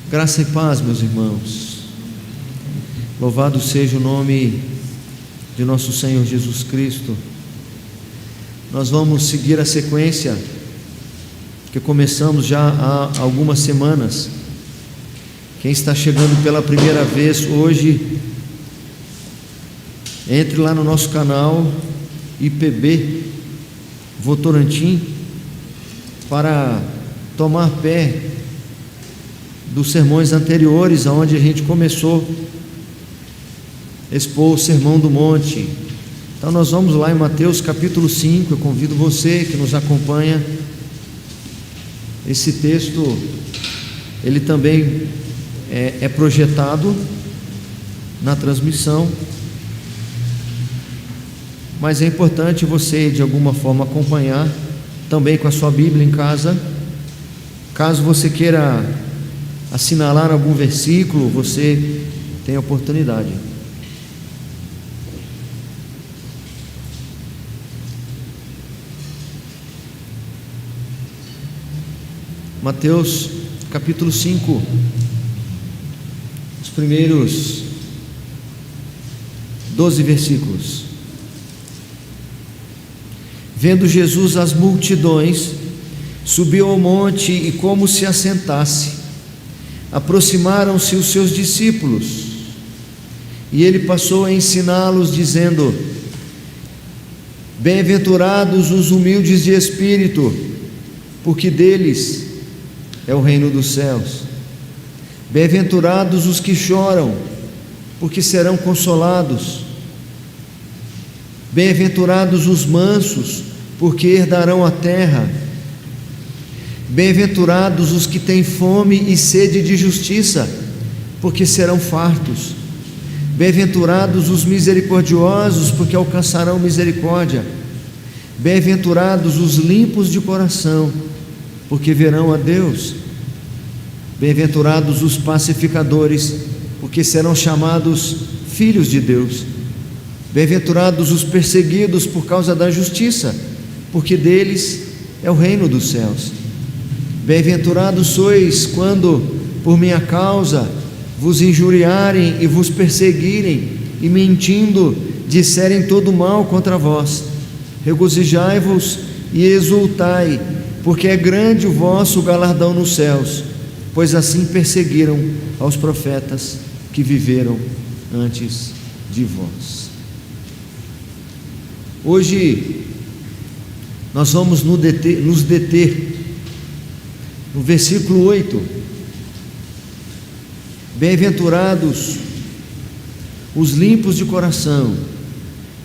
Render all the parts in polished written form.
Graça e paz, meus irmãos. Louvado seja o nome de nosso Senhor Jesus Cristo. Nós vamos seguir a sequência que começamos já há algumas semanas. Quem está chegando pela primeira vez hoje, entre lá no nosso canal IPB Votorantim para tomar pé dos sermões anteriores, onde a gente começou a expor o Sermão do Monte. Então nós vamos lá em Mateus capítulo 5, eu convido você que nos acompanha. Esse texto, ele também é projetado na transmissão, mas é importante você de alguma forma acompanhar também com a sua Bíblia em casa. Caso você queira assinalar algum versículo, você tem a oportunidade. Mateus capítulo 5, os primeiros 12 versículos. Vendo Jesus as multidões, subiu ao monte e, como se assentasse, aproximaram-se os seus discípulos, e ele passou a ensiná-los, dizendo: Bem-aventurados os humildes de espírito, porque deles é o reino dos céus. Bem-aventurados os que choram, porque serão consolados. Bem-aventurados os mansos, porque herdarão a terra. Bem-aventurados os que têm fome e sede de justiça, porque serão fartos. Bem-aventurados os misericordiosos, porque alcançarão misericórdia. Bem-aventurados os limpos de coração, porque verão a Deus. Bem-aventurados os pacificadores, porque serão chamados filhos de Deus. Bem-aventurados os perseguidos por causa da justiça, porque deles é o reino dos céus. Bem-aventurados sois quando, por minha causa, vos injuriarem e vos perseguirem, e mentindo, disserem todo mal contra vós. Regozijai-vos e exultai, porque é grande o vosso galardão nos céus, pois assim perseguiram aos profetas que viveram antes de vós. Hoje nós vamos nos deter no versículo 8. Bem-aventurados os limpos de coração,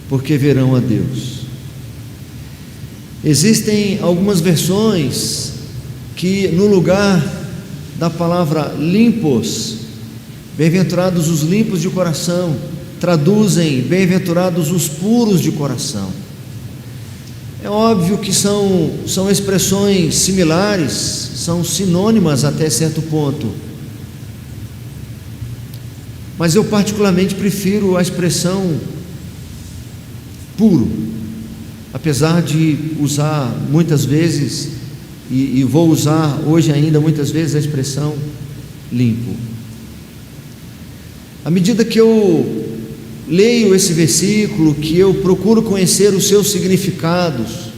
porque verão a Deus. Existem algumas versões que no lugar da palavra limpos, bem-aventurados os limpos de coração, traduzem bem-aventurados os puros de coração. É óbvio que são expressões similares, são sinônimas até certo ponto, mas eu particularmente prefiro a expressão puro, apesar de usar muitas vezes, e vou usar hoje ainda muitas vezes a expressão limpo. À medida que eu leio esse versículo, que eu procuro conhecer os seus significados,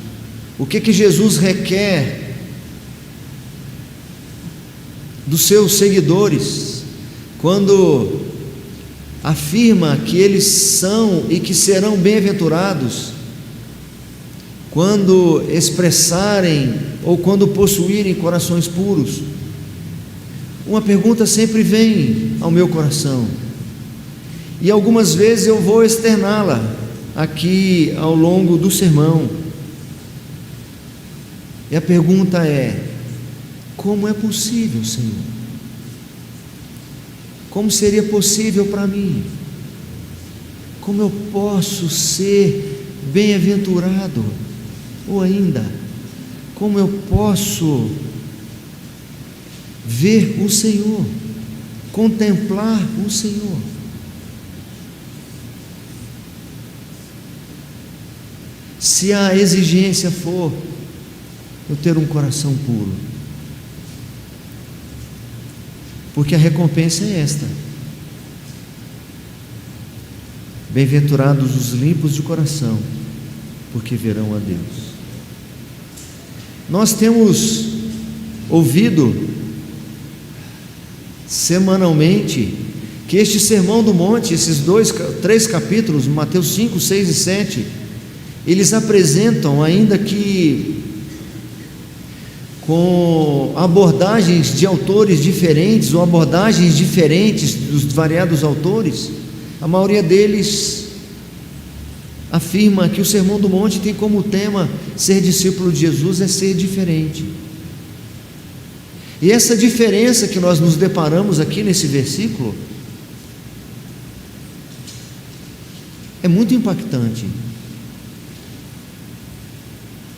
o que Jesus requer dos seus seguidores, quando afirma que eles são e que serão bem-aventurados, quando expressarem ou quando possuírem corações puros, uma pergunta sempre vem ao meu coração, e algumas vezes eu vou externá-la aqui ao longo do sermão. E a pergunta é: como é possível, Senhor? Como seria possível para mim? Como eu posso ser bem-aventurado? Ou ainda, como eu posso ver o Senhor, contemplar o Senhor? Se a exigência for eu ter um coração puro, porque a recompensa é esta: bem-aventurados os limpos de coração, porque verão a Deus. Nós temos ouvido semanalmente que este Sermão do Monte, esses 3 capítulos, Mateus 5, 6 e 7, eles apresentam, ainda que com abordagens de autores diferentes, ou abordagens diferentes dos variados autores, a maioria deles afirma que o Sermão do Monte tem como tema: ser discípulo de Jesus é ser diferente. E essa diferença que nós nos deparamos aqui nesse versículo é muito impactante.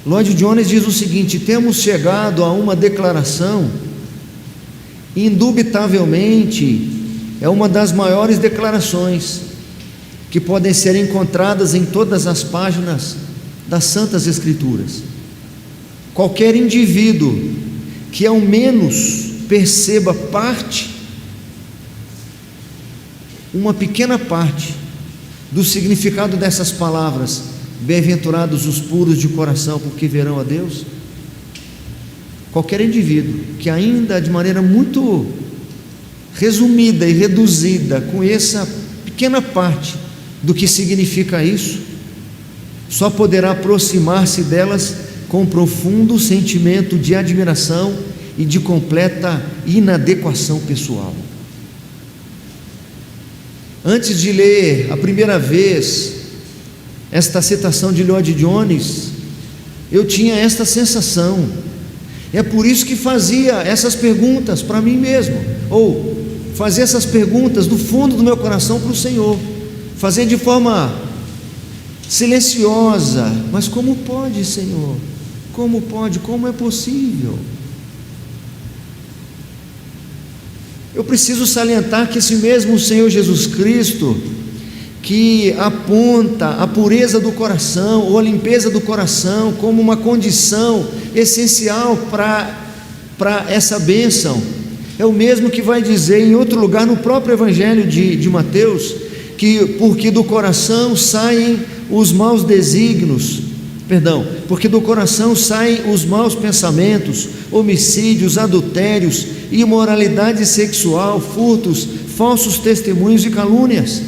Lloyd Jones diz o seguinte: temos chegado a uma declaração, indubitavelmente é uma das maiores declarações que podem ser encontradas em todas as páginas das Santas Escrituras. Qualquer indivíduo que ao menos perceba uma pequena parte do significado dessas palavras, bem-aventurados os puros de coração, porque verão a Deus, qualquer indivíduo que ainda de maneira muito resumida e reduzida conheça pequena parte do que significa isso, só poderá aproximar-se delas com um profundo sentimento de admiração e de completa inadequação pessoal. Antes de ler a primeira vez esta citação de Lloyd Jones, eu tinha esta sensação. É por isso que fazia essas perguntas para mim mesmo, ou fazia essas perguntas do fundo do meu coração para o Senhor, fazer de forma silenciosa: mas como pode, Senhor? Como pode? Como é possível? Eu preciso salientar que esse mesmo Senhor Jesus Cristo, que aponta a pureza do coração ou a limpeza do coração como uma condição essencial para essa bênção, é o mesmo que vai dizer em outro lugar no próprio Evangelho de Mateus, porque do coração saem os maus desígnios, porque do coração saem os maus pensamentos, homicídios, adultérios, imoralidade sexual, furtos, falsos testemunhos e calúnias.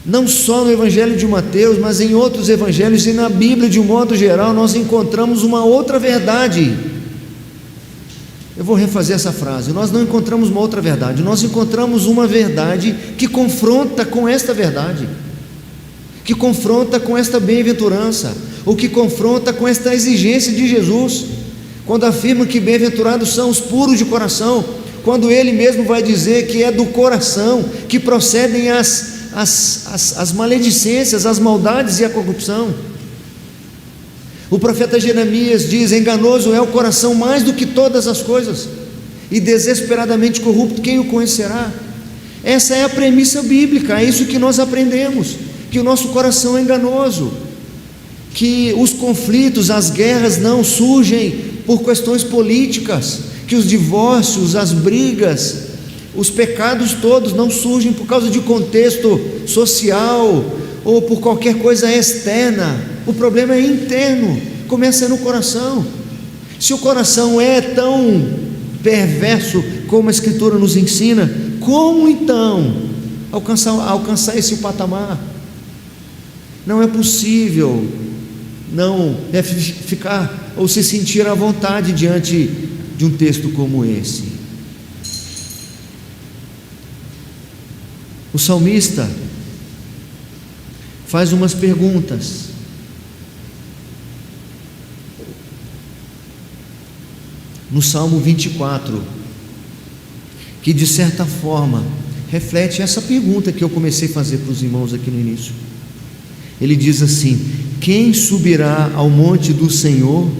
Não só no Evangelho de Mateus, mas em outros evangelhos e na Bíblia de um modo geral, nós encontramos uma outra verdade. Eu vou refazer essa frase: nós não encontramos uma outra verdade, nós encontramos uma verdade que confronta com esta verdade, que confronta com esta bem-aventurança, ou que confronta com esta exigência de Jesus, quando afirma que bem-aventurados são os puros de coração, quando Ele mesmo vai dizer que é do coração que procedem as maledicências, as maldades e a corrupção. O profeta Jeremias diz: enganoso é o coração mais do que todas as coisas, e desesperadamente corrupto, quem o conhecerá? Essa é a premissa bíblica, é isso que nós aprendemos, que o nosso coração é enganoso, que os conflitos, as guerras não surgem por questões políticas, que os divórcios, as brigas, os pecados todos não surgem por causa de contexto social ou por qualquer coisa externa. O problema é interno, começa no coração. Se o coração é tão perverso como a Escritura nos ensina, como então alcançar esse patamar? Não é possível não ficar ou se sentir à vontade diante de um texto como esse. O salmista faz umas perguntas. No Salmo 24, que de certa forma reflete essa pergunta que eu comecei a fazer para os irmãos aqui no início. Ele diz assim: quem subirá ao monte do Senhor?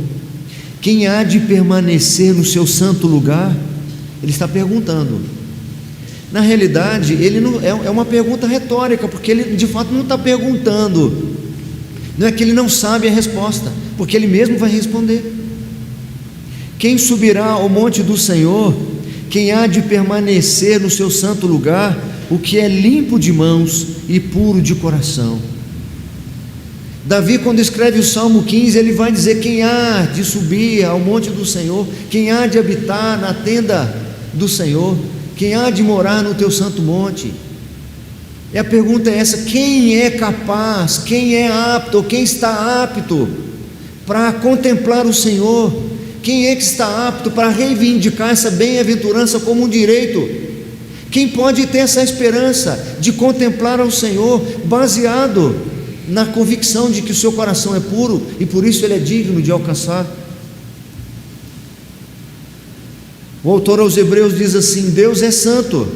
Quem há de permanecer no seu santo lugar? Ele está perguntando. Na realidade, ele não, é uma pergunta retórica, porque ele de fato não está perguntando. Não é que ele não sabe a resposta, porque ele mesmo vai responder. Quem subirá ao monte do Senhor? quem há de permanecer no seu santo lugar, o que é limpo de mãos e puro de coração. Davi, quando escreve o Salmo 15, ele vai dizer: quem há de subir ao monte do Senhor, quem há de habitar na tenda do Senhor, quem há de morar no teu santo monte. E a pergunta é essa: quem é capaz, quem é apto, quem está apto para contemplar o Senhor? Quem é que está apto para reivindicar essa bem-aventurança como um direito? Quem pode ter essa esperança de contemplar ao Senhor, baseado na convicção de que o seu coração é puro e por isso ele é digno de alcançar? O autor aos Hebreus diz assim: Deus é santo.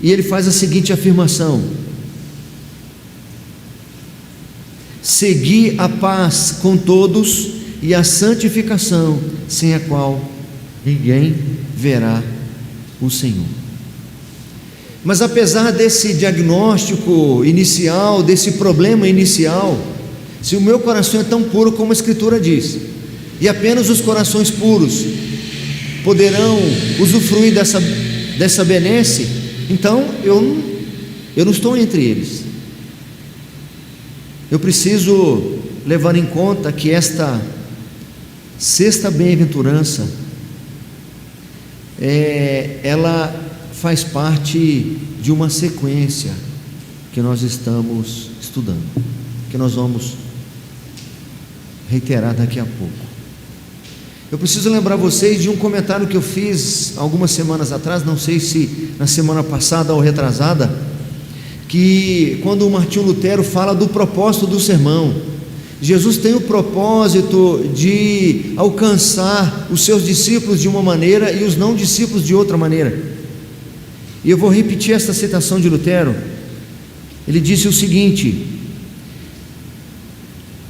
E ele faz a seguinte afirmação: segui a paz com todos e a santificação, sem a qual ninguém verá o Senhor. Mas apesar desse diagnóstico inicial, desse problema inicial, se o meu coração é tão puro como a Escritura diz, e apenas os corações puros poderão usufruir dessa benesse, então eu não estou entre eles. Eu preciso levar em conta que esta sexta bem-aventurança, ela faz parte de uma sequência que nós estamos estudando, que nós vamos reiterar daqui a pouco. Eu preciso lembrar vocês de um comentário que eu fiz algumas semanas atrás, não sei se na semana passada ou retrasada, que quando o Martinho Lutero fala do propósito do sermão, Jesus tem o propósito de alcançar os seus discípulos de uma maneira e os não discípulos de outra maneira. E eu vou repetir esta citação de Lutero. Ele disse o seguinte: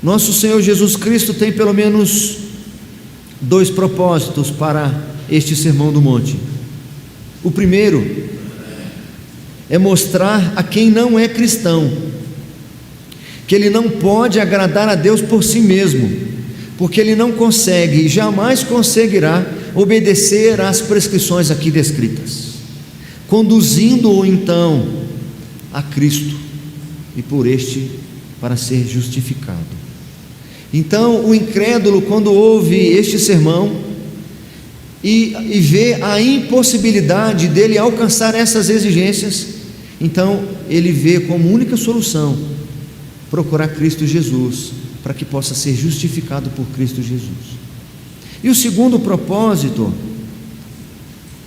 nosso Senhor Jesus Cristo tem pelo menos dois propósitos para este Sermão do Monte. O primeiro é mostrar a quem não é cristão que ele não pode agradar a Deus por si mesmo, porque ele não consegue e jamais conseguirá obedecer às prescrições aqui descritas, conduzindo-o então a Cristo e por este para ser justificado. Então o incrédulo, quando ouve este sermão e vê a impossibilidade dele alcançar essas exigências, então ele vê como única solução procurar Cristo Jesus, para que possa ser justificado por Cristo Jesus. E o segundo propósito,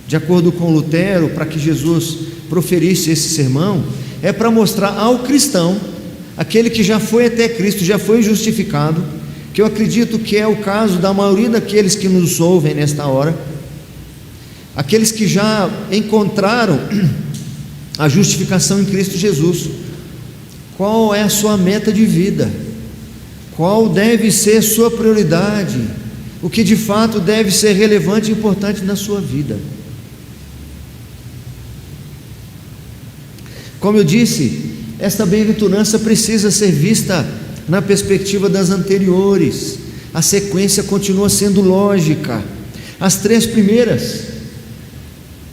de acordo com Lutero, para que Jesus proferisse esse sermão, é para mostrar ao cristão, aquele que já foi até Cristo, já foi justificado, que eu acredito que é o caso da maioria daqueles que nos ouvem nesta hora, aqueles que já encontraram a justificação em Cristo Jesus. Qual é a sua meta de vida? Qual deve ser sua prioridade? O que de fato deve ser relevante e importante na sua vida? Como eu disse, esta bem-aventurança precisa ser vista na perspectiva das anteriores. A sequência continua sendo lógica. As três primeiras,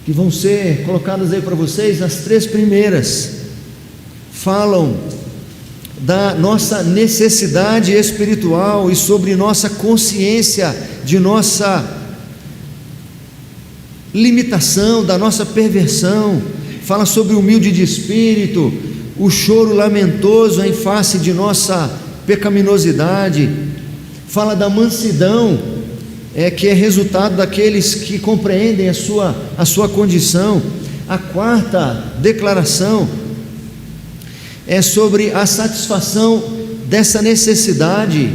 que vão ser colocadas aí para vocês, as três primeiras falam da nossa necessidade espiritual e sobre nossa consciência de nossa limitação, da nossa perversão. Fala sobre o humilde de espírito, o choro lamentoso em face de nossa pecaminosidade. Fala da mansidão, que é resultado daqueles que compreendem a sua condição. A quarta declaração é sobre a satisfação dessa necessidade.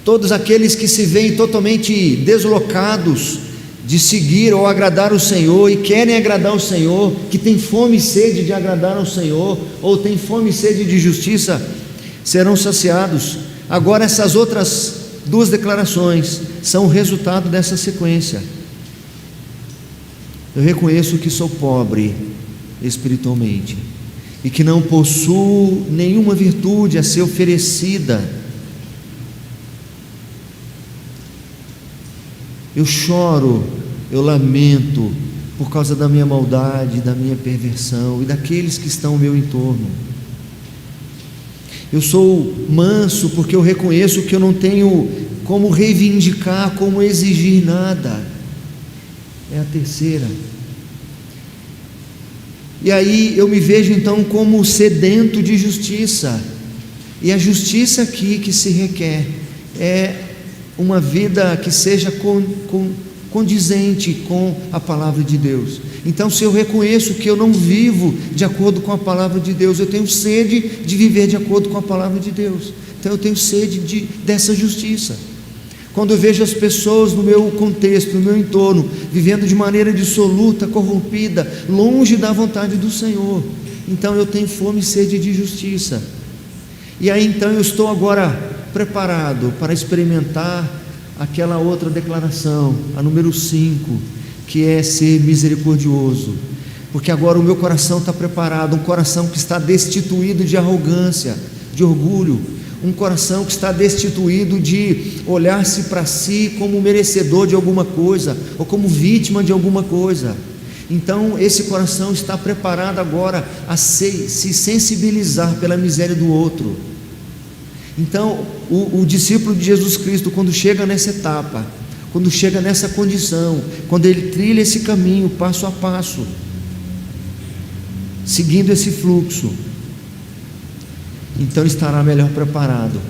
Todos aqueles que se veem totalmente deslocados de seguir ou agradar o Senhor e querem agradar o Senhor, que tem fome e sede de agradar ao Senhor, ou tem fome e sede de justiça, serão saciados. Agora, essas outras duas declarações são o resultado dessa sequência. Eu reconheço que sou pobre espiritualmente e que não possuo nenhuma virtude a ser oferecida. Eu choro, eu lamento por causa da minha maldade, da minha perversão e daqueles que estão ao meu entorno. Eu sou manso porque eu reconheço que eu não tenho como reivindicar, como exigir nada. É a terceira. E aí eu me vejo então como sedento de justiça. E a justiça aqui que se requer é uma vida que seja condizente com a palavra de Deus. Então, se eu reconheço que eu não vivo de acordo com a palavra de Deus, eu tenho sede de viver de acordo com a palavra de Deus. Então eu tenho sede dessa justiça. Quando eu vejo as pessoas no meu contexto, no meu entorno, vivendo de maneira dissoluta, corrompida, longe da vontade do Senhor, então eu tenho fome e sede de justiça. E aí então eu estou agora preparado para experimentar aquela outra declaração, a número 5, que é ser misericordioso, porque agora o meu coração está preparado, um coração que está destituído de arrogância, de orgulho, um coração que está destituído de olhar-se para si como merecedor de alguma coisa, ou como vítima de alguma coisa. Então esse coração está preparado agora a se sensibilizar pela miséria do outro. Então o discípulo de Jesus Cristo, quando chega nessa etapa, quando chega nessa condição, quando ele trilha esse caminho passo a passo, seguindo esse fluxo, então estará melhor preparado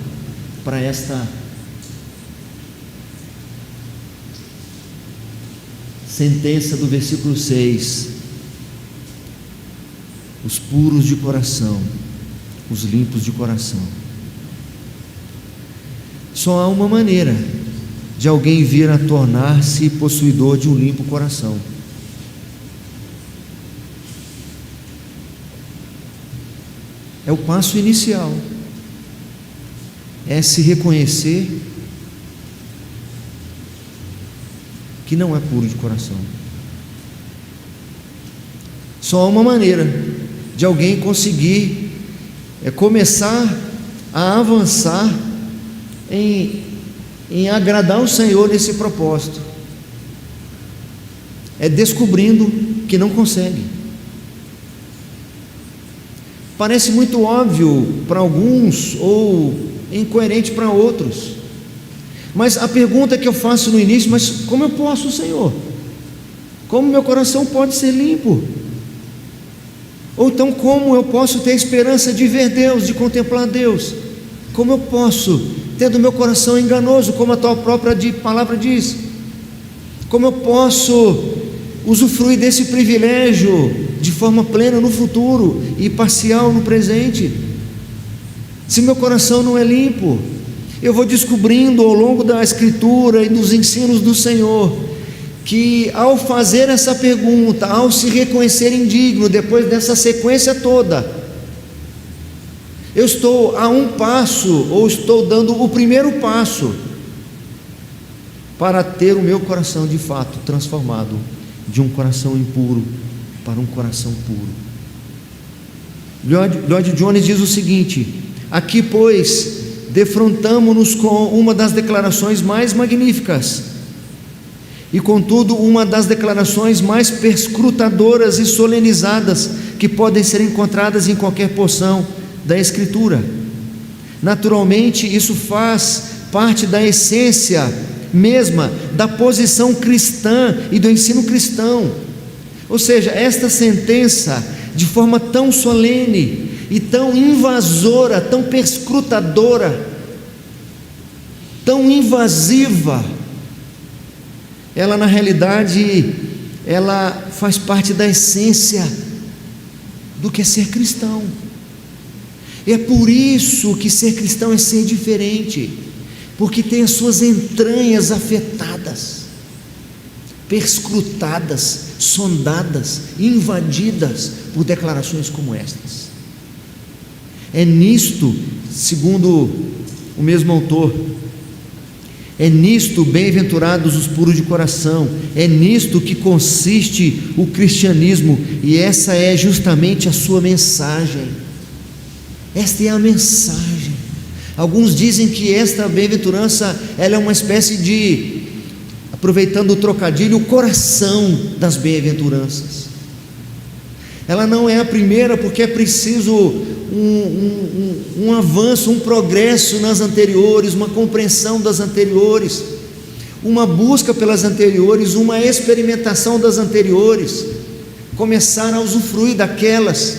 para esta sentença do versículo 6: os puros de coração, os limpos de coração. Só há uma maneira de alguém vir a tornar-se possuidor de um limpo coração: é o passo inicial, é se reconhecer que não é puro de coração. Só há uma maneira de alguém conseguir começar a avançar em agradar o Senhor nesse propósito, é descobrindo que não consegue. Parece muito óbvio para alguns ou incoerente para outros, mas a pergunta que eu faço no início: mas como eu posso, Senhor? Como meu coração pode ser limpo? Ou então, como eu posso ter esperança de ver Deus, de contemplar Deus? Como eu posso, tendo meu coração enganoso, como a tua própria palavra diz? Como eu posso usufruir desse privilégio de forma plena no futuro e parcial no presente, se meu coração não é limpo? Eu vou descobrindo ao longo da Escritura e dos ensinos do Senhor que, ao fazer essa pergunta, ao se reconhecer indigno, depois dessa sequência toda, eu estou a um passo, ou estou dando o primeiro passo para ter o meu coração de fato transformado de um coração impuro para um coração puro. Lloyd Jones diz o seguinte: aqui, pois, defrontamo-nos com uma das declarações mais magníficas e, contudo, uma das declarações mais perscrutadoras e solenizadas que podem ser encontradas em qualquer porção da Escritura. Naturalmente, isso faz parte da essência mesma da posição cristã e do ensino cristão. Ou seja, esta sentença, de forma tão solene e tão invasora, tão perscrutadora, tão invasiva, ela na realidade, ela faz parte da essência do que é ser cristão. E é por isso que ser cristão é ser diferente, porque tem as suas entranhas afetadas, perscrutadas, sondadas, invadidas por declarações como estas. É nisto, segundo o mesmo autor, é nisto, bem-aventurados os puros de coração, é nisto que consiste o cristianismo, e essa é justamente a sua mensagem. Esta é a mensagem. Alguns dizem que esta bem-aventurança, ela é uma espécie de aproveitando o trocadilho, o coração das bem-aventuranças. Ela não é a primeira, porque é preciso um avanço, um progresso nas anteriores, uma compreensão das anteriores, uma busca pelas anteriores, uma experimentação das anteriores, começar a usufruir daquelas,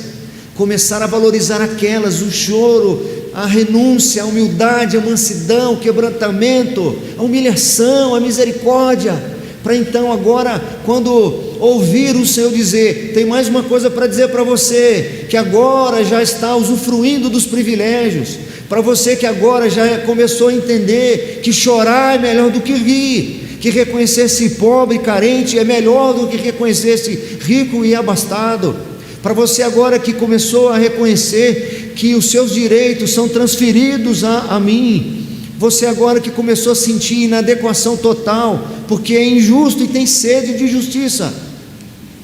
começar a valorizar aquelas, o choro, a renúncia, a humildade, a mansidão, o quebrantamento, a humilhação, a misericórdia, para então agora, quando ouvir o Senhor dizer, tem mais uma coisa para dizer para você, que agora já está usufruindo dos privilégios, para você que agora já começou a entender que chorar é melhor do que rir, que reconhecer-se pobre e carente é melhor do que reconhecer-se rico e abastado, para você agora que começou a reconhecer que os seus direitos são transferidos a mim, você agora que começou a sentir inadequação total, porque é injusto e tem sede de justiça,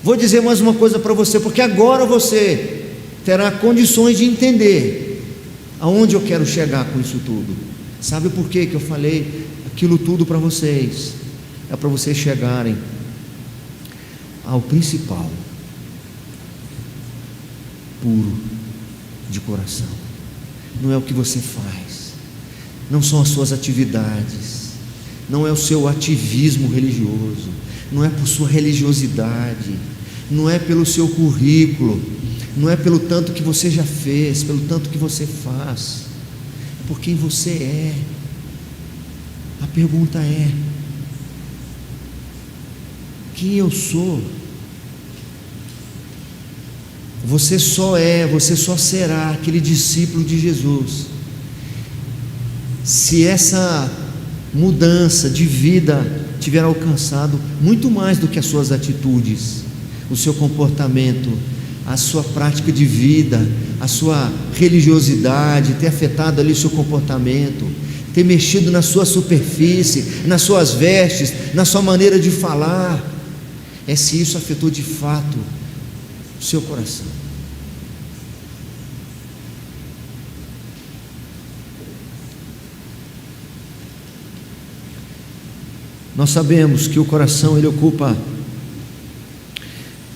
vou dizer mais uma coisa para você, porque agora você terá condições de entender aonde eu quero chegar com isso tudo. Sabe por que eu falei aquilo tudo para vocês? É para vocês chegarem ao principal, puro de coração. Não é o que você faz, não são as suas atividades, não é o seu ativismo religioso, não é por sua religiosidade, não é pelo seu currículo, não é pelo tanto que você já fez, pelo tanto que você faz, é por quem você é. A pergunta é: quem eu sou? Você só será aquele discípulo de Jesus se essa mudança de vida tiver alcançado muito mais do que as suas atitudes, o seu comportamento, a sua prática de vida, a sua religiosidade, ter afetado ali o seu comportamento, ter mexido na sua superfície, nas suas vestes, na sua maneira de falar. É se isso afetou de fato o seu coração. Nós sabemos que o coração ele ocupa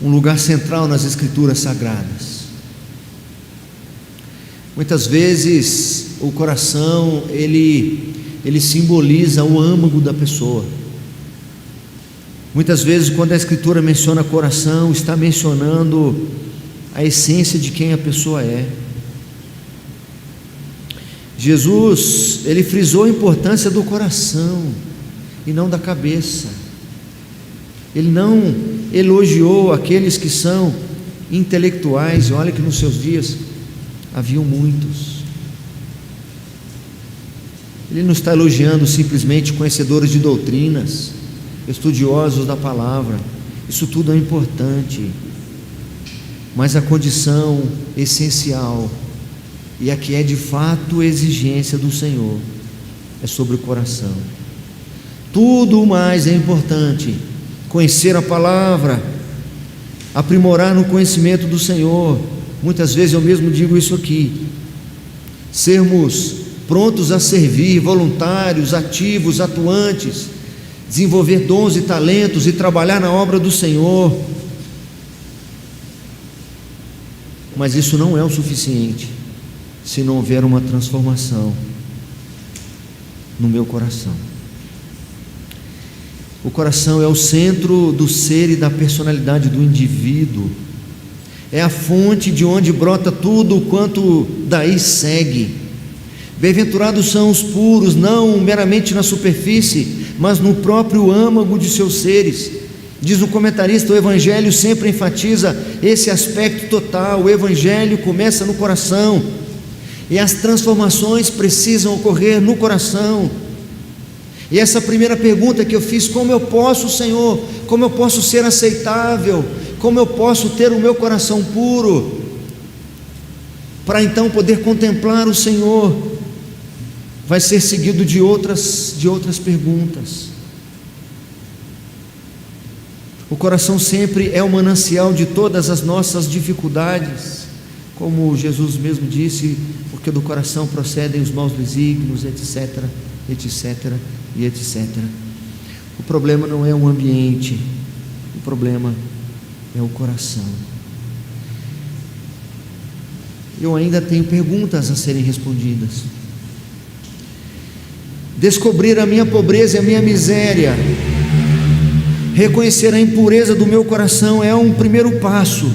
um lugar central nas Escrituras Sagradas. Muitas vezes o coração ele simboliza o âmago da pessoa. Muitas vezes quando a Escritura menciona coração, está mencionando a essência de quem a pessoa é. Jesus, ele frisou a importância do coração e não da cabeça. Ele não elogiou aqueles que são intelectuais, e olha que nos seus dias haviam muitos. Ele não está elogiando simplesmente conhecedores de doutrinas, estudiosos da palavra. Isso tudo é importante, mas a condição essencial, e a que é de fato exigência do Senhor, é sobre o coração. Tudo mais é importante: conhecer a palavra, aprimorar no conhecimento do Senhor. Muitas vezes eu mesmo digo isso aqui: sermos prontos a servir, voluntários, ativos, atuantes, desenvolver dons e talentos e trabalhar na obra do Senhor. Mas isso não é o suficiente se não houver uma transformação no meu coração. O coração é o centro do ser e da personalidade do indivíduo, é a fonte de onde brota tudo quanto daí segue. Bem-aventurados são os puros, não meramente na superfície, mas no próprio âmago de seus seres. Diz o comentarista, o Evangelho sempre enfatiza esse aspecto total. O Evangelho começa no coração, e as transformações precisam ocorrer no coração. E essa primeira pergunta que eu fiz: como eu posso, Senhor, como eu posso ser aceitável, como eu posso ter o meu coração puro, para então poder contemplar o Senhor, vai ser seguido de outras perguntas. O coração sempre é o manancial de todas as nossas dificuldades, como Jesus mesmo disse, porque do coração procedem os maus desígnios, etc, etc e etc. O problema não é o ambiente, o problema é o coração. Eu ainda tenho perguntas a serem respondidas. Descobrir a minha pobreza e a minha miséria, reconhecer a impureza do meu coração é um primeiro passo.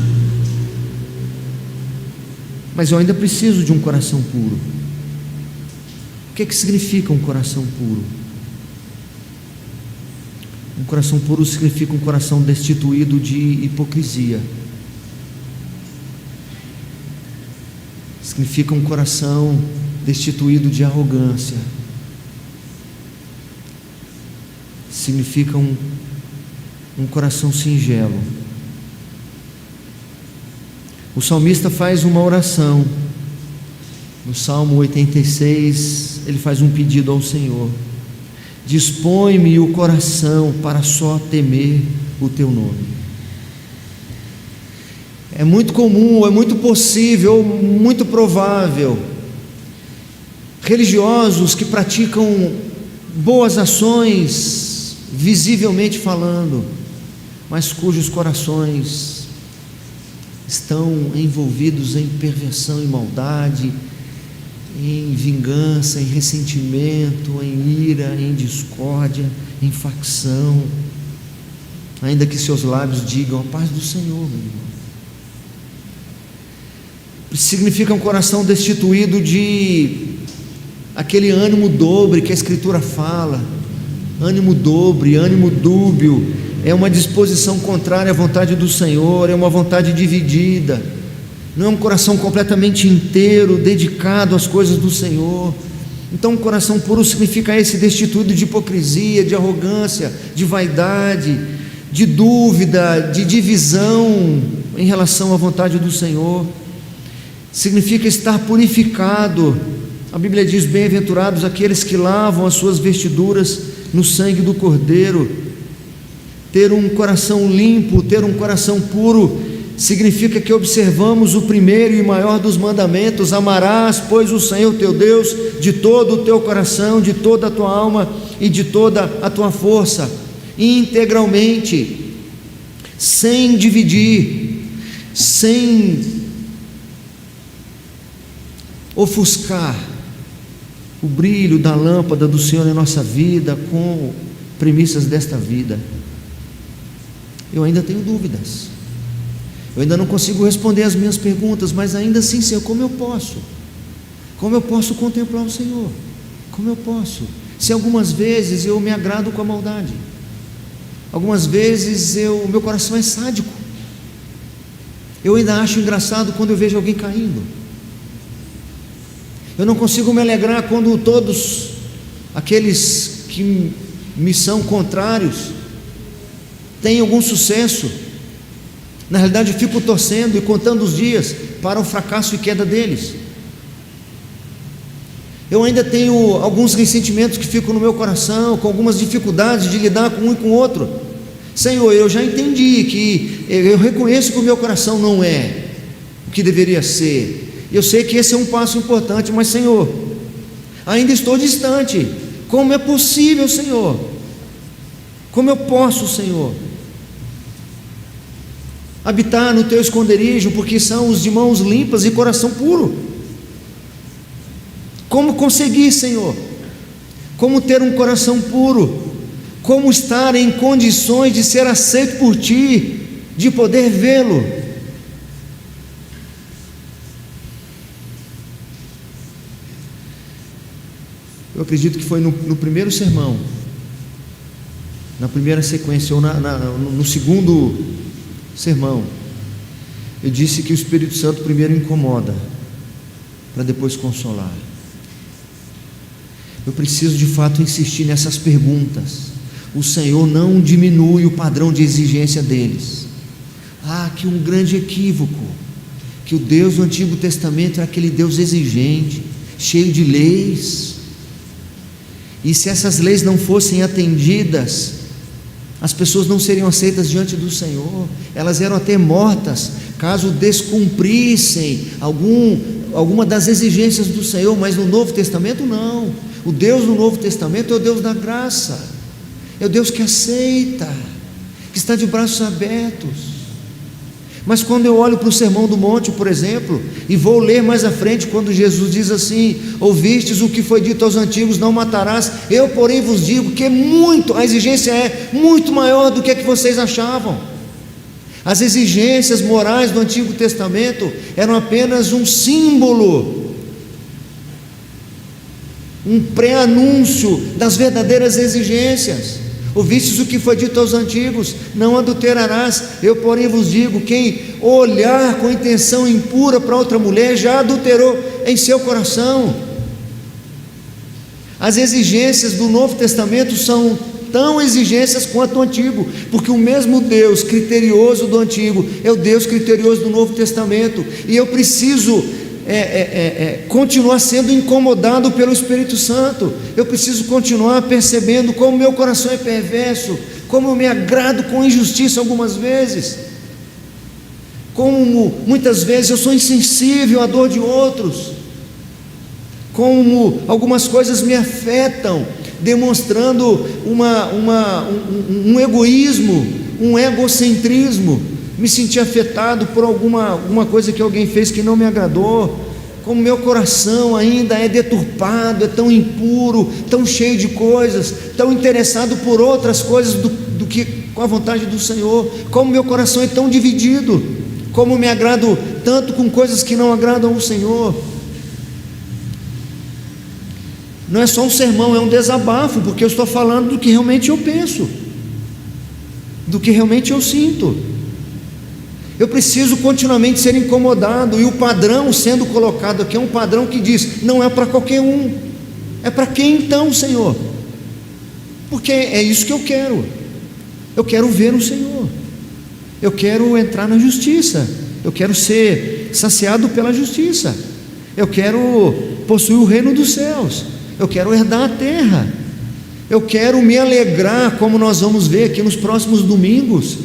Mas eu ainda preciso de um coração puro. O que significa um coração puro? Um coração puro significa um coração destituído de hipocrisia. Significa um coração destituído de arrogância. Significa um coração singelo. O salmista faz uma oração. No Salmo 86, ele faz um pedido ao Senhor: dispõe-me o coração para só temer o teu nome. É muito comum, é muito possível, muito provável, religiosos que praticam boas ações, visivelmente falando, mas cujos corações estão envolvidos em perversão e maldade, em vingança, em ressentimento, em ira, em discórdia, em facção, ainda que seus lábios digam a paz do Senhor, meu irmão. Significa um coração destituído de aquele ânimo dobre que a Escritura fala. Ânimo dobre, ânimo dúbio, é uma disposição contrária à vontade do Senhor, é uma vontade dividida, não é um coração completamente inteiro, dedicado às coisas do Senhor. Então, um coração puro significa esse destituído de hipocrisia, de arrogância, de vaidade, de dúvida, de divisão em relação à vontade do Senhor. Significa estar purificado. A Bíblia diz: bem-aventurados aqueles que lavam as suas vestiduras no sangue do Cordeiro. Ter um coração limpo, ter um coração puro, significa que observamos o primeiro e maior dos mandamentos: amarás, pois, o Senhor teu Deus de todo o teu coração, de toda a tua alma e de toda a tua força, integralmente, sem dividir, sem ofuscar o brilho da lâmpada do Senhor em nossa vida com premissas desta vida. Eu ainda tenho dúvidas, eu ainda não consigo responder as minhas perguntas, mas ainda assim, Senhor, como eu posso contemplar o Senhor? Como eu posso? Se algumas vezes eu me agrado com a maldade, algumas vezes o meu coração é sádico, eu ainda acho engraçado quando eu vejo alguém caindo. Eu não consigo me alegrar quando todos aqueles que me são contrários têm algum sucesso. Na realidade, eu fico torcendo e contando os dias para o fracasso e queda deles. Eu ainda tenho alguns ressentimentos que ficam no meu coração, com algumas dificuldades de lidar com um e com o outro. Senhor, eu já entendi que eu reconheço que o meu coração não é o que deveria ser. Eu sei que esse é um passo importante, mas, Senhor, ainda estou distante. Como é possível, Senhor? Como eu posso, Senhor, habitar no teu esconderijo, porque são os de mãos limpas e coração puro? Como conseguir, Senhor? Como ter um coração puro? Como estar em condições de ser aceito por Ti, de poder vê-lo? Eu acredito que foi no primeiro sermão, na primeira sequência, ou no segundo sermão, eu disse que o Espírito Santo primeiro incomoda, para depois consolar. Eu preciso de fato insistir nessas perguntas. O Senhor não diminui o padrão de exigência deles. Que um grande equívoco, que o Deus do Antigo Testamento era aquele Deus exigente, cheio de leis, e se essas leis não fossem atendidas, as pessoas não seriam aceitas diante do Senhor, elas eram até mortas, caso descumprissem alguma das exigências do Senhor. Mas no Novo Testamento não, o Deus do Novo Testamento é o Deus da graça, é o Deus que aceita, que está de braços abertos. Mas quando eu olho para o Sermão do Monte, por exemplo, e vou ler mais à frente, quando Jesus diz assim: ouvistes o que foi dito aos antigos, não matarás, eu porém vos digo que a exigência é muito maior do que a que vocês achavam. As exigências morais do Antigo Testamento eram apenas um símbolo, um pré-anúncio das verdadeiras exigências. Ouvistes o que foi dito aos antigos, não adulterarás, eu porém vos digo, quem olhar com intenção impura para outra mulher, já adulterou em seu coração. As exigências do Novo Testamento são tão exigências quanto o Antigo, porque o mesmo Deus criterioso do Antigo é o Deus criterioso do Novo Testamento, e eu preciso continuar sendo incomodado pelo Espírito Santo. Eu preciso continuar percebendo como meu coração é perverso, como eu me agrado com injustiça algumas vezes, como muitas vezes eu sou insensível à dor de outros, como algumas coisas me afetam, demonstrando um egoísmo, um egocentrismo. Me senti afetado por alguma coisa que alguém fez que não me agradou, como meu coração ainda é deturpado, é tão impuro, tão cheio de coisas, tão interessado por outras coisas do que com a vontade do Senhor, como meu coração é tão dividido, como me agrado tanto com coisas que não agradam ao Senhor. Não é só um sermão, é um desabafo, porque eu estou falando do que realmente eu penso, do que realmente eu sinto. Eu preciso continuamente ser incomodado, e o padrão sendo colocado aqui é um padrão que diz: não é para qualquer um, é para quem então, Senhor? Porque é isso que eu quero ver o Senhor, eu quero entrar na justiça, eu quero ser saciado pela justiça, eu quero possuir o reino dos céus, eu quero herdar a terra, eu quero me alegrar, como nós vamos ver aqui nos próximos domingos,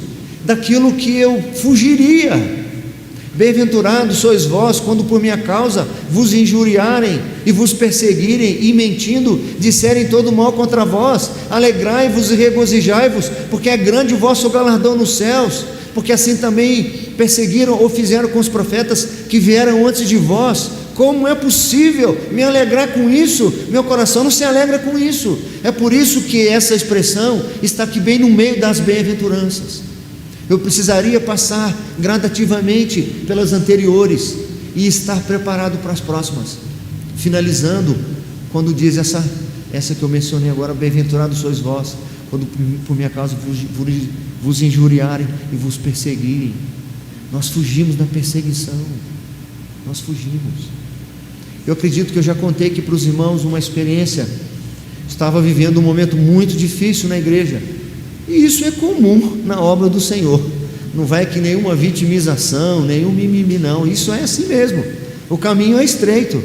daquilo que eu fugiria. Bem-aventurados sois vós, quando por minha causa vos injuriarem e vos perseguirem, e mentindo disserem todo mal contra vós, alegrai-vos e regozijai-vos, porque é grande o vosso galardão nos céus, porque assim também perseguiram ou fizeram com os profetas que vieram antes de vós. Como é possível me alegrar com isso? Meu coração não se alegra com isso. É por isso que essa expressão está aqui bem no meio das bem-aventuranças. Eu precisaria passar gradativamente pelas anteriores e estar preparado para as próximas, finalizando quando diz essa que eu mencionei agora: bem-aventurados sois vós, quando por minha causa vos injuriarem e vos perseguirem. Nós fugimos da perseguição, nós fugimos. Eu acredito que eu já contei aqui para os irmãos uma experiência. Estava vivendo um momento muito difícil na igreja, e isso é comum na obra do Senhor. Não vai que nenhuma vitimização, nenhum mimimi, não. Isso é assim mesmo. O caminho é estreito,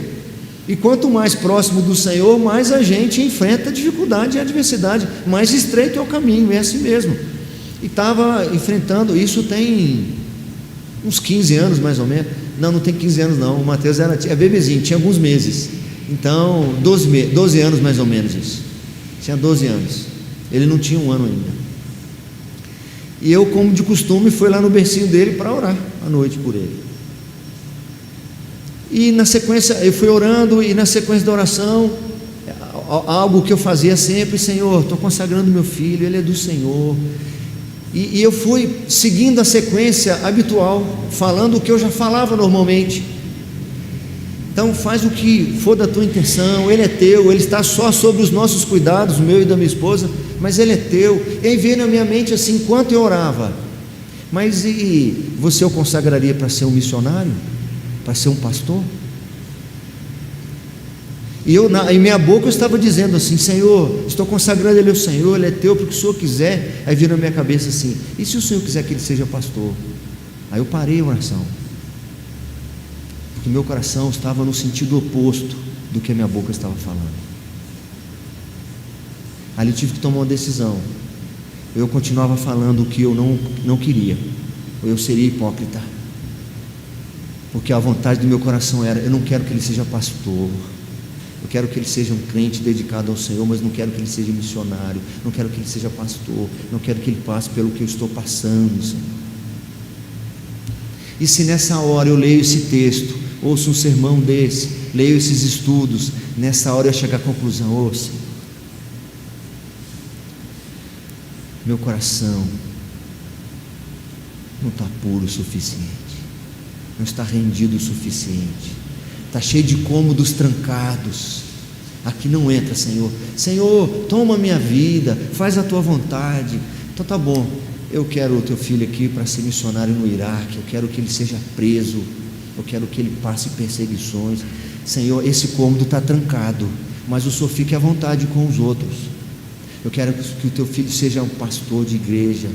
e quanto mais próximo do Senhor, mais a gente enfrenta dificuldade e adversidade. Mais estreito é o caminho, é assim mesmo. E estava enfrentando isso tem uns 15 anos mais ou menos. Não tem 15 anos não. O Mateus é bebezinho, tinha alguns meses. Então 12 anos mais ou menos isso. Tinha 12 anos. Ele não tinha um ano ainda. E eu, como de costume, fui lá no bercinho dele para orar à noite por ele. E na sequência, eu fui orando, e na sequência da oração, algo que eu fazia sempre: Senhor, estou consagrando meu filho, ele é do Senhor. E eu fui seguindo a sequência habitual, falando o que eu já falava normalmente. Então faz o que for da tua intenção, ele é teu, ele está só sobre os nossos cuidados, o meu e da minha esposa, mas ele é teu. E aí veio na minha mente assim, enquanto eu orava: mas e você o consagraria para ser um missionário? Para ser um pastor? E em minha boca eu estava dizendo assim: Senhor, estou consagrando ele ao Senhor, ele é teu, porque o Senhor quiser. Aí veio na minha cabeça assim: e se o Senhor quiser que ele seja pastor? Aí eu parei a oração, porque meu coração estava no sentido oposto do que a minha boca estava falando. Ali eu tive que tomar uma decisão. Eu continuava falando o que eu não queria, ou eu seria hipócrita, porque a vontade do meu coração era: eu não quero que ele seja pastor, Eu quero que ele seja um crente dedicado ao Senhor, mas não quero que ele seja missionário, não quero que ele seja pastor, não quero que ele passe pelo que eu estou passando, Senhor. E se nessa hora eu leio esse texto, ouço um sermão desse, leio esses estudos, nessa hora eu chegar à conclusão: Senhor, meu coração não está puro o suficiente, não está rendido o suficiente, está cheio de cômodos trancados, aqui não entra, Senhor. Senhor, toma a minha vida, faz a tua vontade. Então tá bom, eu quero o teu filho aqui para ser missionário no Iraque, eu quero que ele seja preso, eu quero que ele passe perseguições. Senhor, esse cômodo está trancado, mas o Senhor fique à vontade com os outros. Eu quero que o teu filho seja um pastor de igreja,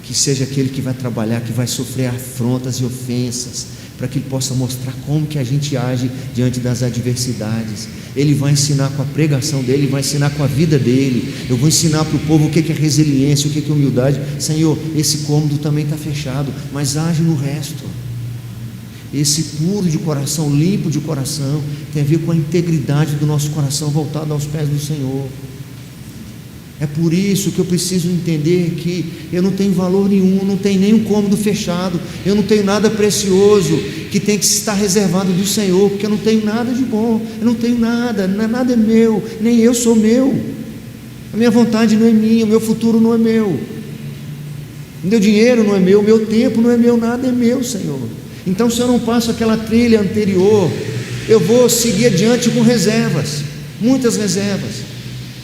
que seja aquele que vai trabalhar, que vai sofrer afrontas e ofensas, para que ele possa mostrar como que a gente age diante das adversidades. Ele vai ensinar com a pregação dele, vai ensinar com a vida dele. Eu vou ensinar para o povo o que é resiliência, o que é humildade. Senhor, esse cômodo também está fechado, mas age no resto. Esse puro de coração, limpo de coração, tem a ver com a integridade do nosso coração voltado aos pés do Senhor. É por isso que eu preciso entender que eu não tenho valor nenhum, não tenho nenhum cômodo fechado, eu não tenho nada precioso que tem que estar reservado do Senhor, porque eu não tenho nada de bom, eu não tenho nada, nada é meu, nem eu sou meu. A minha vontade não é minha, o meu futuro não é meu, o meu dinheiro não é meu, o meu tempo não é meu, nada é meu, Senhor. Então, se eu não passo aquela trilha anterior, eu vou seguir adiante com reservas, muitas reservas.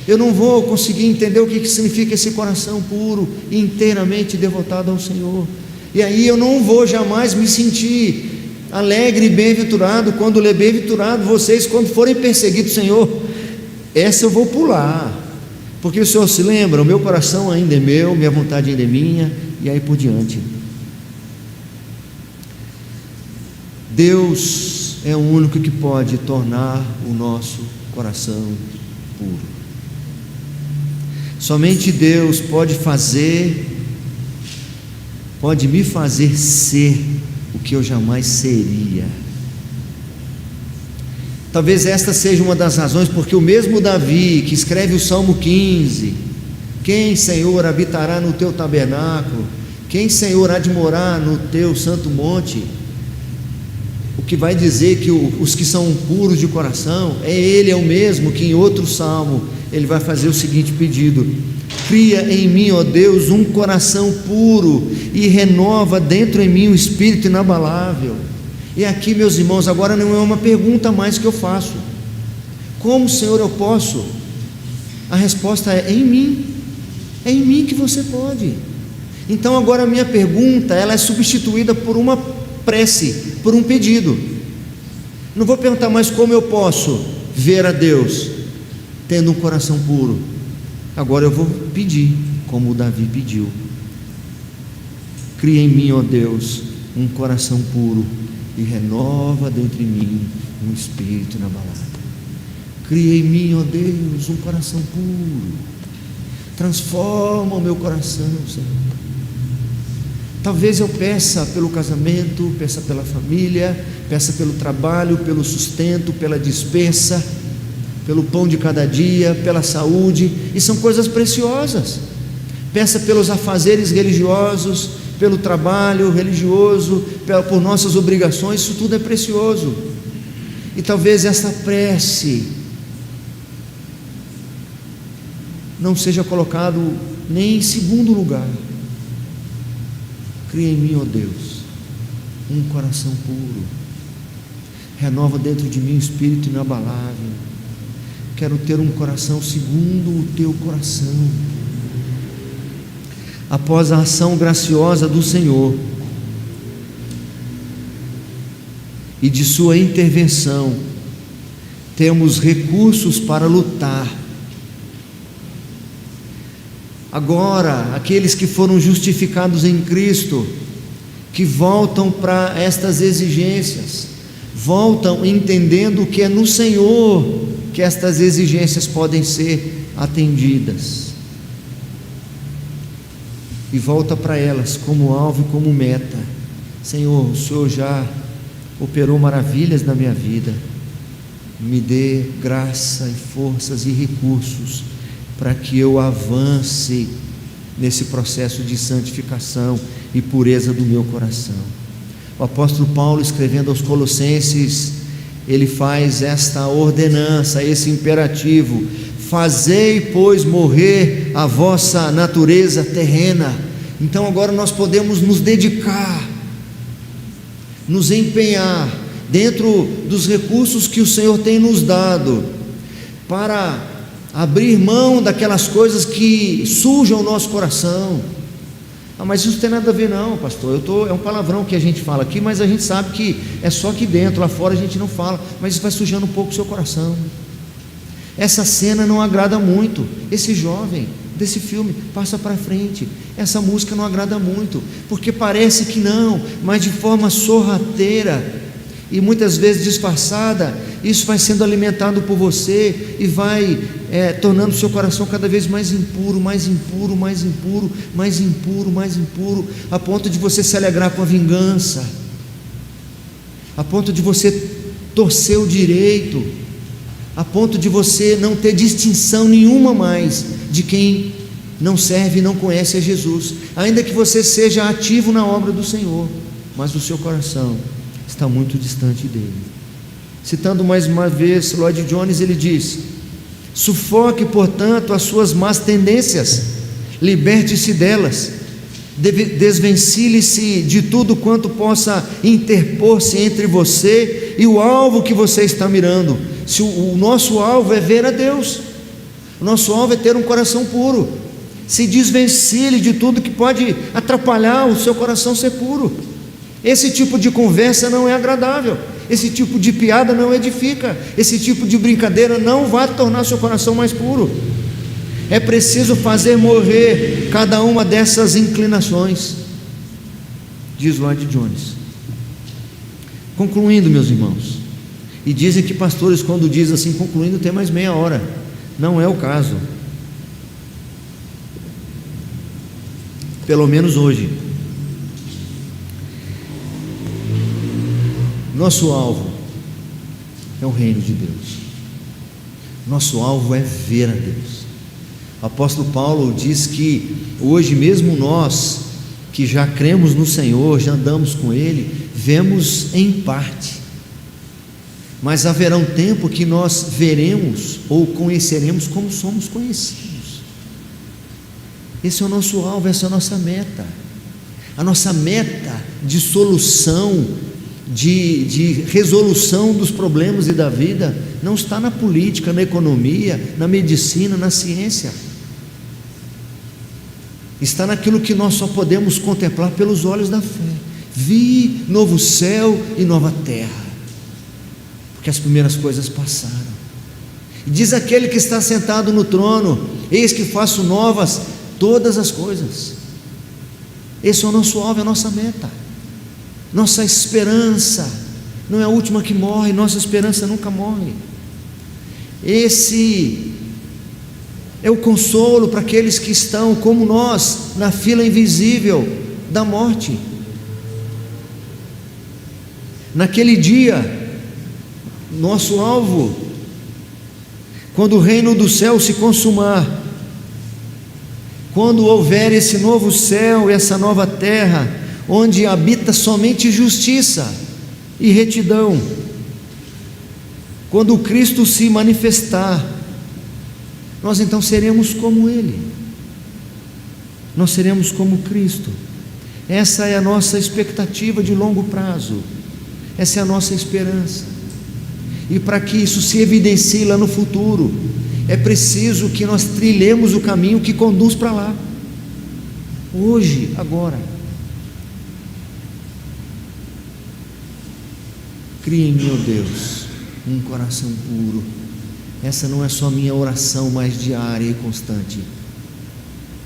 Eu não vou conseguir entender o que significa esse coração puro, inteiramente devotado ao Senhor. E aí eu não vou jamais me sentir alegre e bem-aventurado quando ler bem-aventurado vocês quando forem perseguidos, Senhor. Essa eu vou pular, porque o Senhor se lembra, o meu coração ainda é meu, minha vontade ainda é minha, e aí por diante. Deus é o único que pode tornar o nosso coração puro. Somente Deus pode me fazer ser o que eu jamais seria. Talvez esta seja uma das razões porque o mesmo Davi, que escreve o Salmo 15, quem, Senhor, habitará no teu tabernáculo? Quem, Senhor, há de morar no teu santo monte? O que vai dizer que os que são puros de coração, ele é o mesmo que em outro salmo, ele vai fazer o seguinte pedido: cria em mim, ó Deus, um coração puro e renova dentro em mim um espírito inabalável. E aqui, meus irmãos, agora não é uma pergunta mais que eu faço: como, Senhor, eu posso? A resposta é em mim que você pode. Então agora a minha pergunta, ela é substituída por uma prece, por um pedido. Não vou perguntar mais como eu posso ver a Deus tendo um coração puro. Agora eu vou pedir, como o Davi pediu: cria em mim, ó Deus, um coração puro e renova dentro de mim um espírito inabalável. Cria em mim, ó Deus, um coração puro, transforma o meu coração, Senhor. Talvez eu peça pelo casamento, peça pela família, peça pelo trabalho, pelo sustento, pela despensa, pelo pão de cada dia, pela saúde, e são coisas preciosas. Peça pelos afazeres religiosos, pelo trabalho religioso, por nossas obrigações, isso tudo é precioso. E talvez essa prece não seja colocado nem em segundo lugar. Cria em mim, ó Deus, um coração puro, renova dentro de mim um espírito inabalável. Quero ter um coração segundo o teu coração. Após a ação graciosa do Senhor e de sua intervenção, temos recursos para lutar. Agora, aqueles que foram justificados em Cristo, que voltam para estas exigências, voltam entendendo que é no Senhor que estas exigências podem ser atendidas, e volta para elas como alvo e como meta. Senhor, o Senhor já operou maravilhas na minha vida, me dê graça e forças e recursos para que eu avance nesse processo de santificação e pureza do meu coração. O apóstolo Paulo, escrevendo aos Colossenses, ele faz esta ordenança, esse imperativo: fazei, pois, morrer a vossa natureza terrena. Então agora nós podemos nos dedicar, nos empenhar dentro dos recursos que o Senhor tem nos dado, para abrir mão daquelas coisas que sujam o nosso coração. Mas isso não tem nada a ver não, pastor, é um palavrão que a gente fala aqui, mas a gente sabe que é só aqui dentro, lá fora a gente não fala, mas isso vai sujando um pouco o seu coração. Essa cena não agrada muito, esse jovem desse filme passa para frente, essa música não agrada muito, porque parece que não, mas de forma sorrateira e muitas vezes disfarçada, isso vai sendo alimentado por você e vai tornando o seu coração cada vez mais impuro, mais impuro, mais impuro, mais impuro, mais impuro, a ponto de você se alegrar com a vingança, a ponto de você torcer o direito, a ponto de você não ter distinção nenhuma mais de quem não serve e não conhece a Jesus, ainda que você seja ativo na obra do Senhor, mas o seu coração está muito distante dele. Citando mais uma vez Lloyd Jones, ele diz: sufoque, portanto, as suas más tendências, liberte-se delas, desvencilhe-se de tudo quanto possa interpor-se entre você e o alvo que você está mirando. Se o nosso alvo é ver a Deus, o nosso alvo é ter um coração puro, se desvencilhe de tudo que pode atrapalhar o seu coração ser puro. Esse tipo de conversa não é agradável, esse tipo de piada não edifica, esse tipo de brincadeira não vai tornar seu coração mais puro. É preciso fazer morrer cada uma dessas inclinações, diz Lloyd Jones. Concluindo, meus irmãos, e dizem que pastores, quando diz assim, concluindo, tem mais meia hora. Não é o caso, pelo menos hoje. Nosso alvo é o reino de Deus, nosso alvo é ver a Deus. O apóstolo Paulo diz que hoje mesmo nós, que já cremos no Senhor, já andamos com Ele, vemos em parte, mas haverá um tempo que nós veremos ou conheceremos como somos conhecidos. Esse é o nosso alvo, essa é a nossa meta. A nossa meta de solução, de resolução dos problemas e da vida, não está na política, na economia, na medicina, na ciência. Está naquilo que nós só podemos contemplar pelos olhos da fé. Vi novo céu e nova terra, porque as primeiras coisas passaram. E diz aquele que está sentado no trono: eis que faço novas todas as coisas. Esse é o nosso alvo, é a nossa meta. Nossa esperança não é a última que morre, nossa esperança nunca morre. Esse é o consolo para aqueles que estão, como nós, na fila invisível da morte. Naquele dia, nosso alvo, quando o reino do céu se consumar, quando houver esse novo céu, essa nova terra, onde habita somente justiça e retidão, quando o Cristo se manifestar, nós então seremos como Ele, nós seremos como Cristo. Essa é a nossa expectativa de longo prazo, essa é a nossa esperança. E para que isso se evidencie lá no futuro, é preciso que nós trilhemos o caminho que conduz para lá, hoje, agora. Cria em mim, ó Deus, um coração puro. Essa não é só minha oração mais diária e constante,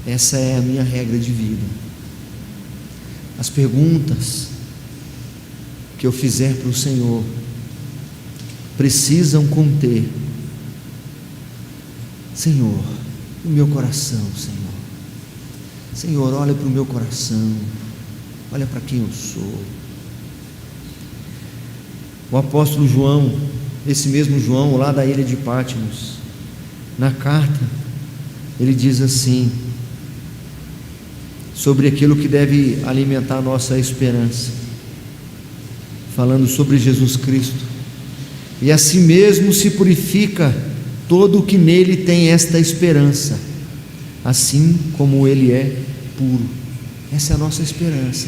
essa é a minha regra de vida. As perguntas que eu fizer para o Senhor precisam conter: Senhor, o meu coração, Senhor, olha para o meu coração, olha para quem eu sou. O apóstolo João, esse mesmo João, lá da ilha de Patmos, na carta, ele diz assim, sobre aquilo que deve alimentar a nossa esperança, falando sobre Jesus Cristo: e assim mesmo se purifica todo o que nele tem esta esperança, assim como ele é puro. Essa é a nossa esperança,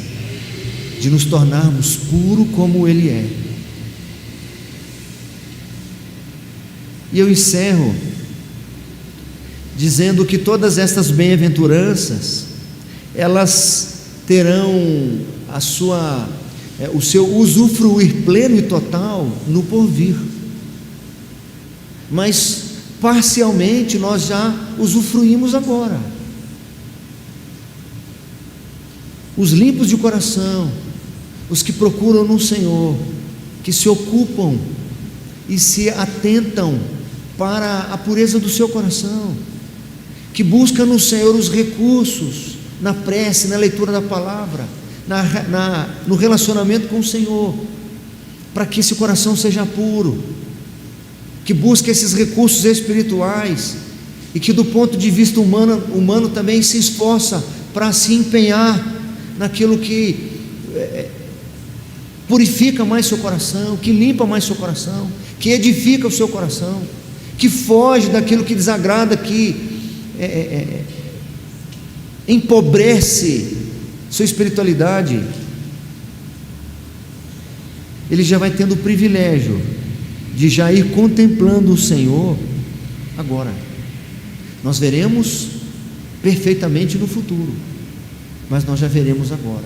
de nos tornarmos puros como ele é. E eu encerro dizendo que todas estas bem-aventuranças, elas terão o seu usufruir pleno e total no porvir, mas parcialmente nós já usufruímos agora. Os limpos de coração, os que procuram no Senhor, que se ocupam e se atentam para a pureza do seu coração, que buscam no Senhor os recursos, na prece, na leitura da palavra, no relacionamento com o Senhor, para que esse coração seja puro, que busca esses recursos espirituais, e que do ponto de vista humano também se esforça para se empenhar naquilo que purifica mais seu coração, que limpa mais seu coração, que edifica o seu coração, que foge daquilo que desagrada, que empobrece sua espiritualidade. Ele já vai tendo o privilégio de já ir contemplando o Senhor agora. Nós veremos perfeitamente no futuro, mas nós já veremos agora.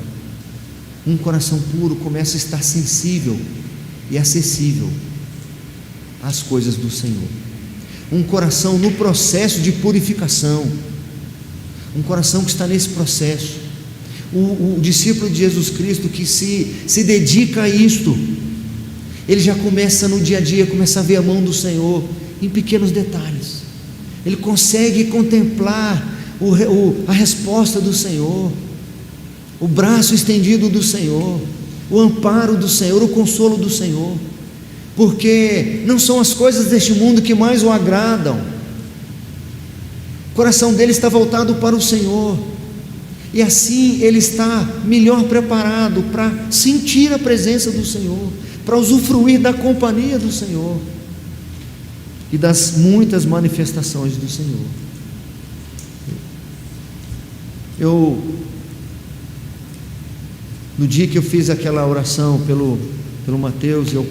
Um coração puro começa a estar sensível e acessível às coisas do Senhor. Um coração no processo de purificação, um coração que está nesse processo. O discípulo de Jesus Cristo que se dedica a isto, ele já começa no dia a dia, começa a ver a mão do Senhor em pequenos detalhes. Ele consegue contemplar a resposta do Senhor, o braço estendido do Senhor, o amparo do Senhor, o consolo do Senhor, porque não são as coisas deste mundo que mais o agradam. O coração dele está voltado para o Senhor, e assim ele está melhor preparado para sentir a presença do Senhor, para usufruir da companhia do Senhor e das muitas manifestações do Senhor. No dia que eu fiz aquela oração pelo Mateus, eu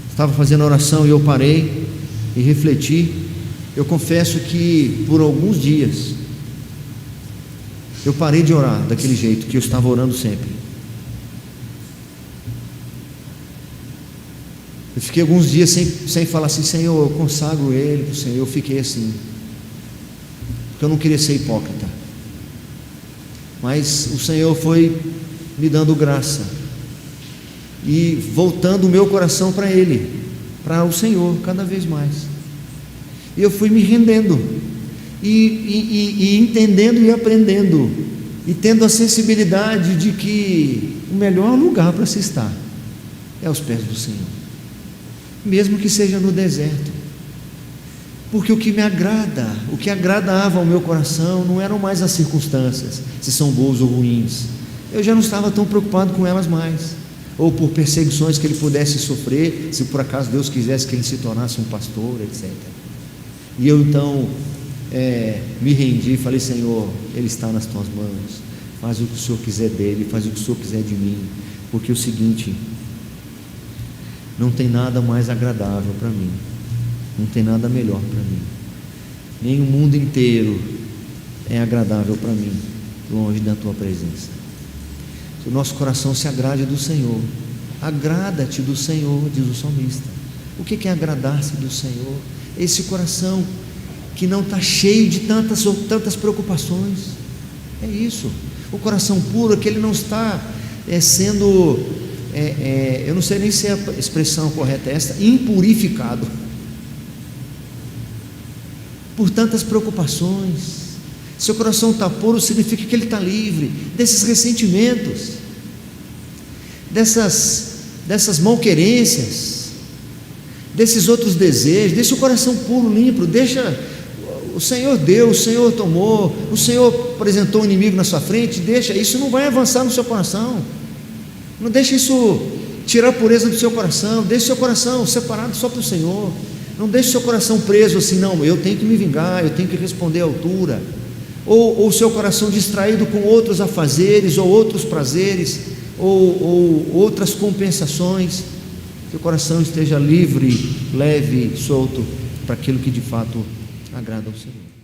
estava fazendo a oração e eu parei e refleti. Eu confesso que por alguns dias eu parei de orar daquele jeito que eu estava orando sempre. Eu fiquei alguns dias sem falar assim: Senhor, eu consagro ele para o Senhor. Eu fiquei assim, porque eu não queria ser hipócrita, mas o Senhor foi me dando graça e voltando o meu coração para Ele, para o Senhor cada vez mais. E eu fui me rendendo e entendendo e aprendendo e tendo a sensibilidade de que o melhor lugar para se estar é aos pés do Senhor, mesmo que seja no deserto, porque o que me agrada, o que agradava ao meu coração não eram mais as circunstâncias, se são boas ou ruins. Eu já não estava tão preocupado com elas mais, ou por perseguições que ele pudesse sofrer, se por acaso Deus quisesse que ele se tornasse um pastor, etc. E eu então me rendi e falei: Senhor, ele está nas tuas mãos, faz o que o Senhor quiser dele, faz o que o Senhor quiser de mim, porque é o seguinte, não tem nada mais agradável para mim, não tem nada melhor para mim, nem o mundo inteiro é agradável para mim, longe da tua presença. Que o nosso coração se agrade do Senhor. Agrada-te do Senhor, diz o salmista. O que é agradar-se do Senhor? Esse coração que não está cheio de tantas preocupações. É isso. O coração puro é que ele não está sendo, eu não sei nem se a expressão correta é esta, impurificado por tantas preocupações. Seu coração está puro, significa que ele está livre desses ressentimentos, dessas malquerências, desses outros desejos, deixa o coração puro, limpo, deixa, o Senhor deu, o Senhor tomou, o Senhor apresentou o inimigo na sua frente, deixa, isso não vai avançar no seu coração, não deixa isso tirar a pureza do seu coração, deixe o seu coração separado só para o Senhor, não deixe o seu coração preso assim, não, eu tenho que me vingar, eu tenho que responder à altura, ou o seu coração distraído com outros afazeres, ou outros prazeres, ou outras compensações, que o coração esteja livre, leve, solto, para aquilo que de fato agrada ao Senhor.